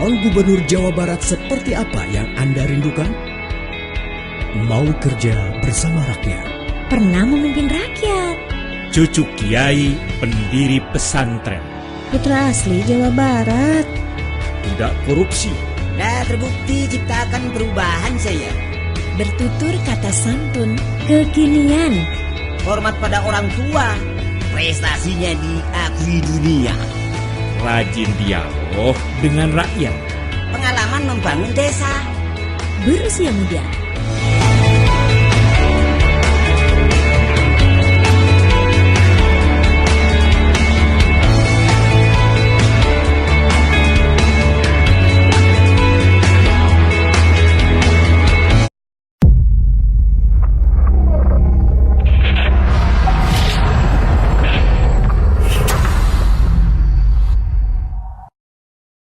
Calon Gubernur Jawa Barat seperti apa yang Anda rindukan? Mau kerja bersama rakyat? Pernah memimpin rakyat? Cucu Kiai, pendiri pesantren. Putra asli Jawa Barat. Tidak korupsi. Nah, terbukti ciptakan perubahan saya. Bertutur kata santun, kekinian. Hormat pada orang tua, prestasinya diakui dunia. Rajin dialog dengan rakyat. Pengalaman membangun desa. Berusia muda,